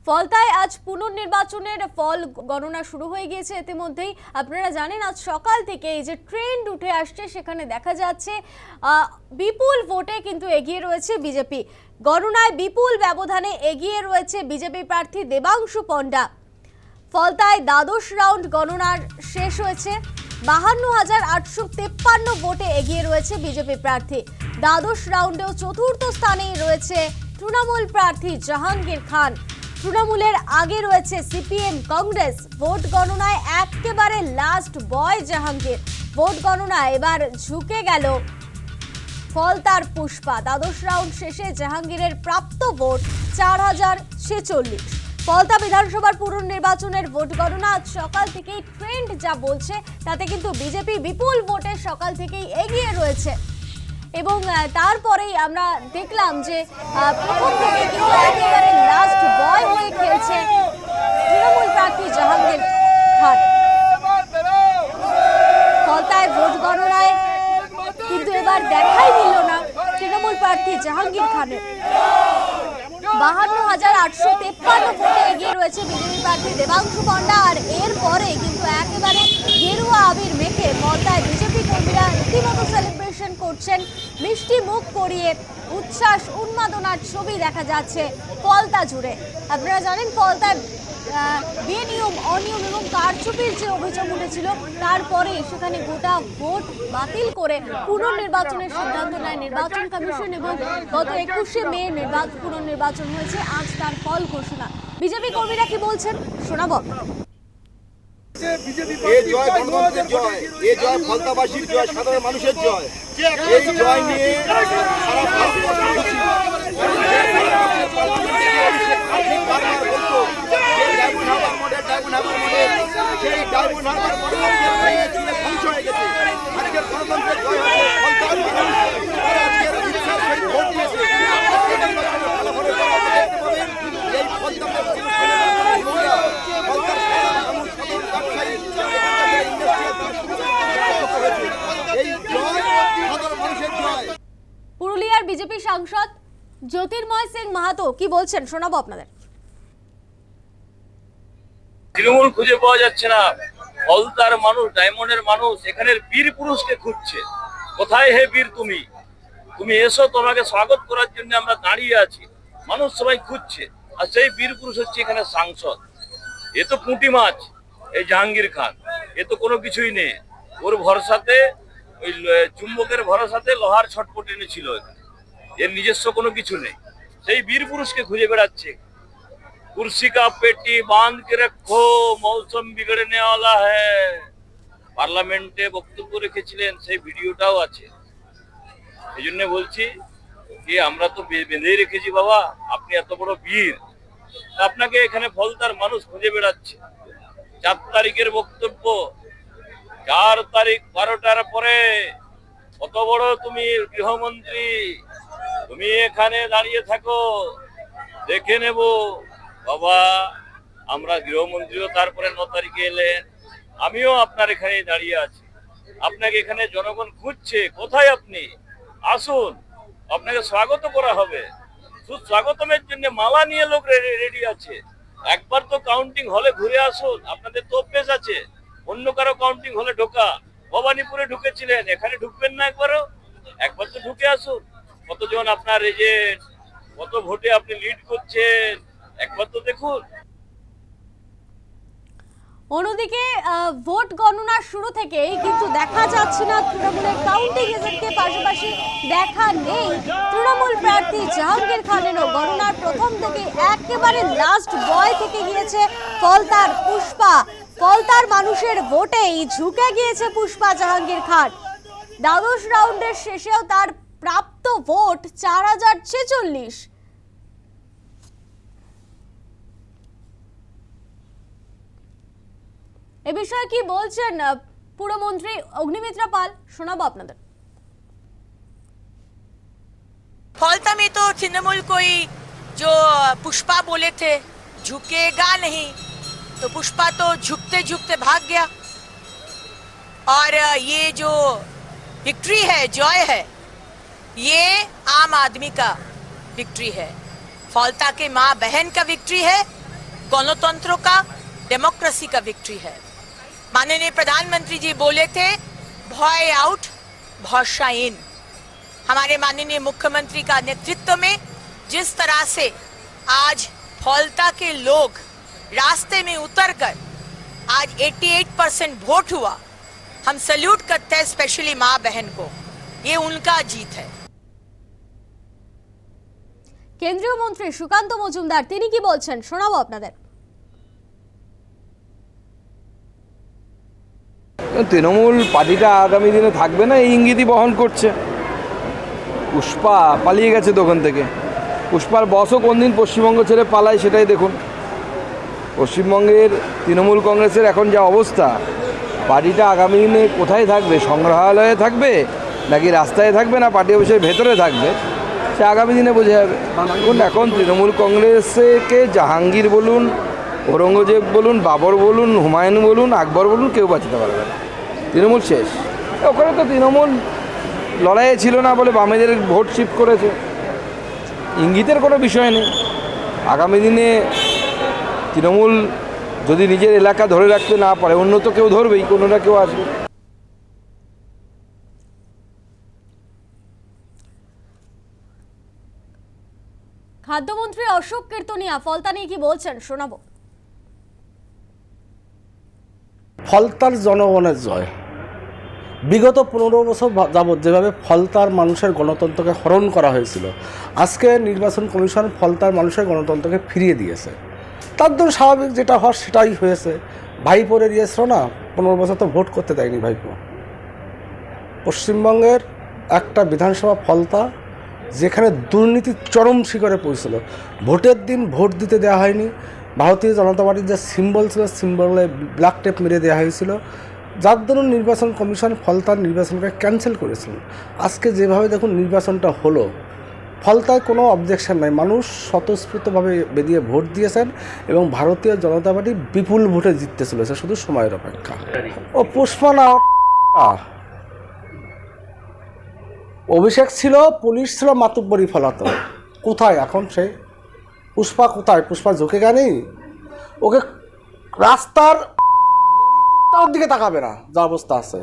ফলতায় আজ পুনর্নির্বাচনের ফল গণনা শুরু হয়ে গিয়েছে। ইতিমধ্যেই আপনারা জানেন আজ সকাল থেকে এই যে ট্রেন্ড উঠে আসছে সেখানে দেখা যাচ্ছে বিপুল ভোটে কিন্তু এগিয়ে রয়েছে বিজেপি। গণনায় বিপুল ব্যবধানে এগিয়ে রয়েছে বিজেপি প্রার্থী দেবাংশু পণ্ডা। ফলতায় দ্বাদশ রাউন্ড গণনার শেষ হয়েছে। 52,853 ভোটে এগিয়ে রয়েছে বিজেপি প্রার্থী। দ্বাদশ রাউন্ডেও চতুর্থ স্থানেই রয়েছে তৃণমূল প্রার্থী জাহাঙ্গীর খান। তৃণমূলের আগে রয়েছে সিপিএম, কংগ্রেস। ভোট গণনায় একেবারে লাস্ট বয় জাহাঙ্গীর। ভোট গণনায় এবার ঝুঁকে গেল ফলতার পুষ্পা। দ্বাদশ রাউন্ড শেষে জাহাঙ্গীরের প্রাপ্ত ভোট 4,046। ফলতা বিধানসভার পুনর্নির্বাচনের ভোট গণনা আজ সকাল থেকেই ট্রেন্ড যা বলছে তাতে কিন্তু বিজেপি বিপুল ভোটে সকাল থেকেই এগিয়ে রয়েছে। এবং তারপরেই আমরা দেখলাম যে প্রথম থেকে কিন্তু একেবারে লাস্ট বয় হয়ে খেলছে তৃণমূল প্রার্থী জাহাঙ্গীর খান। ফলতায় ভোট গণনায় কিন্তু এবার দেখাই মিলল না তৃণমূল প্রার্থী জাহাঙ্গীর খানের। 52,853 ভোটে এগিয়ে রয়েছে বিজেপি প্রার্থী দেবাংশু পণ্ডা। আর এরপরে কিন্তু একেবারে গেরুয়া আবির মেখে ফলতায় বিজেপি কর্মীরা রীতিমতো সেলিব্রেশন করছেন। মিষ্টি মুখ করিয়ে উচ্ছ্বাস উন্মাদনার ছবি দেখা যাচ্ছে ফলতা জুড়ে। আপনারা জানেন ফলতায় বেনিয়ম, অনিয়ম এবং কারচুপির যে অভিযোগ উঠেছিল তারপরে সেখানে গোটা ভোট বাতিল করে পুনর্নির্বাচনের সিদ্ধান্ত নেয় নির্বাচন কমিশন এবং গত 21শে মে পুনর্নির্বাচন হয়েছে। আজ তার ফল ঘোষণা। বিজেপি কর্মীরা কি বলছেন শোনাবো। এ জয় গণতন্ত্রের জয়, এ জয় ফলতাবাসীর জয়, সাধারণ মানুষের জয়। এই জয় নিয়ে পুরুলিয়ার বিজেপি সাংসদ জ্যোতির্ময় সিং মাহাতো কি বলছেন শোনাবো আপনাদের। তৃণমূল খুঁজে পাওয়া যাচ্ছে না, ফলতার মানুষ, ডায়মন্ডের মানুষ এখানের বীর পুরুষকে খুঁজছে। কোথায় হে বীর তুমি, তুমি এসো, তোমাকে স্বাগত করার জন্য আমরা দাঁড়িয়ে আছি। মানুষ সবাই খুঁজছে, আর সেই বীর পুরুষ হচ্ছে এখানে সাংসদ। এ তো পুঁটি মাছ, এই জাহাঙ্গীর খান, এ তো কোনো কিছুই নেই। ওর ভরসাতে, ওই চুম্বকের ভরসাতে লোহার ছটপট এনেছিল। এর নিজস্ব কোনো কিছু নেই। সেই বীর পুরুষকে খুঁজে বেড়াচ্ছে। कुर्सी का पेटी बांध के रखो, मौसम बिगड़ने वाला है। পার্লামেন্টে বক্তব্য রেখেছিলেন, সেই ভিডিওটাও আছে। এই জন্য বলছি যে আমরা তো বেঁধেই রেখেছি বাবা, আপনি এত বড় বীর, আপনাকে এখানে ফলতার মানুষ খুঁজে বেড়াচ্ছে। 4 তারিখের বক্তব্য, 4 তারিখ 12টার পরে কত বড় তুমি গৃহমন্ত্রী, তুমি এখানে দাঁড়িয়ে থাকো, দেখে নেব বাবা। আমরা গৃহমন্ত্রীও তারপরে 9 তারিখে এলেন, আমিও আপনার এখানে দাঁড়িয়ে আছি। আপনাকে এখানে জনগণ খুঁজছে, কোথায় আপনি? আসুন, আপনাকে স্বাগত করা হবে। সুস্বাগতমের জন্য মালা নিয়ে লোক রেডি আছে। একবার তো কাউন্টিং হলে ঘুরে আসুন, আপনাদের তো অভ্যেস আছে অন্য কারো কাউন্টিং হলে ঢোকা। ভবানীপুরে ঢুকেছিলেন, এখানে ঢুকবেন না একবারও? একবার তো ঢুকে আসুন। কতজন আপনার এজেন্ট, কত ভোটে আপনি লিড করছেন, একবার তো দেখুন। অন্যদিকে ভোট গণনার শুরু থেকেই কিন্তু দেখা যাচ্ছে না তৃণমূলের কাউন্টিং এজেন্টকে, পাশাপাশি দেখা নেই তৃণমূল প্রার্থী জাহাঙ্গীর খানেরও। গণনার প্রথম থেকে একেবারে লাস্ট বয় থেকে গিয়েছে ফলতার পুষ্পা। ফলতার মানুষের ভোটেই ঝুঁকে গিয়েছে পুষ্পা জাহাঙ্গীর খান। দ্বাদশ রাউন্ডের শেষেও তার প্রাপ্ত ভোট 4,046। এ বিষয়ে কি বলছেন পুরমন্ত্রী অগ্নিমিত্রা পাল শোনাবো আপনাদের। फौलता में तो तृणमूल कोई जो पुष्पा बोले थे झुकेगा नहीं, तो पुष्पा तो झुकते झुकते भाग गया। और ये जो विक्ट्री है, जॉय है, ये आम आदमी का विक्ट्री है। फौलता के माँ बहन का विक्ट्री है, गणतंत्र का, डेमोक्रेसी का विक्ट्री है। माननीय प्रधानमंत्री जी बोले थे भय आउट भरोसा इन। हमारे माननीय मुख्यमंत्री का नेतृत्व में जिस तरह से आज फौलता के लोग रास्ते में उतरकर आज 88% वोट हुआ, हम सैल्यूट करते हैं स्पेशली माँ बहन को, ये उनका जीत है। কেন্দ্রীয় মন্ত্রী সুকান্ত মজুমদার তিনি কি বলছেন শোনাবো আপনাদের। তৃণমূল পার্টিটা আগামী দিনে থাকবে না এই ইঙ্গিতই বহন করছে। পুষ্পা পালিয়ে গেছে দোকান থেকে, পুষ্পার বসও কোন দিন পশ্চিমবঙ্গ ছেড়ে পালায় সেটাই দেখুন। পশ্চিমবঙ্গের তৃণমূল কংগ্রেসের এখন যা অবস্থা, পার্টিটা আগামী দিনে কোথায় থাকবে, সংগ্রহালয়ে থাকবে নাকি রাস্তায় থাকবে না পার্টি অফিসের ভেতরে থাকবে, সে আগামী দিনে বোঝা যাবে। এখন তৃণমূল কংগ্রেসকে জাহাঙ্গীর বলুন, ঔরঙ্গজেব বলুন, বাবর বলুন, হুমায়ুন বলুন, আকবর বলুন, কেউ বাঁচাতে পারবে না। তৃণমূল শেষ। ওখানে তো তৃণমূল লড়াইয়ে ছিল না বলে বামেদের ভোট শিফট করেছে, ইঙ্গিতের কোনো বিষয় নেই। আগামী দিনে তৃণমূল যদি নিজের এলাকা ধরে রাখতে না পারে, অন্য তো কেউ ধরবেই, কোনো না কেউ আসবে। খাদ্যমন্ত্রী অশোক কীর্তনিয়া ফলতা নিয়ে কি বলছেন শোনাবো। ফলতার জনগণের জয়। বিগত 15 বছর যাবৎ যেভাবে ফলতার মানুষের গণতন্ত্রকে হরণ করা হয়েছিল, আজকে নির্বাচন কমিশন ফলতার মানুষের গণতন্ত্রকে ফিরিয়ে দিয়েছে। তার জন্য স্বাভাবিক যেটা হওয়ার সেটাই হয়েছে। ভাইপোর এড়িয়েছিল না, 15 বছর তো ভোট করতে দেয়নি ভাইপো। পশ্চিমবঙ্গের একটা বিধানসভা ফলতা যেখানে দুর্নীতির চরম শিখরে পৌঁছল, ভোটের দিন ভোট দিতে দেওয়া হয়নি। ভারতীয় জনতা পার্টির যে সিম্বল ছিল, সিম্বলে ব্ল্যাক টেপ মেরে দেওয়া হয়েছিল, যার দরুন নির্বাচন কমিশন ফলতার নির্বাচনকে ক্যান্সেল করেছিলেন। আজকে যেভাবে দেখুন নির্বাচনটা হলো, ফলতায় কোনো অবজেকশন নাই, মানুষ স্বতঃস্ফূর্তভাবে বেরিয়ে ভোট দিয়েছেন এবং ভারতীয় জনতা পার্টি বিপুল ভোটে জিততে চলেছে, শুধু সময়ের অপেক্ষা। ও পুষ্পা না, অভিষেক ছিল, পুলিশ ছিল, মাতুব্বরি ফলাতো। কোথায় এখন সে পুষ্পা? কোথায় পুষ্পা? ঝুঁকে গেনি, ওকে রাস্তার দিকে তাকাবে না, যা অবস্থা আছে।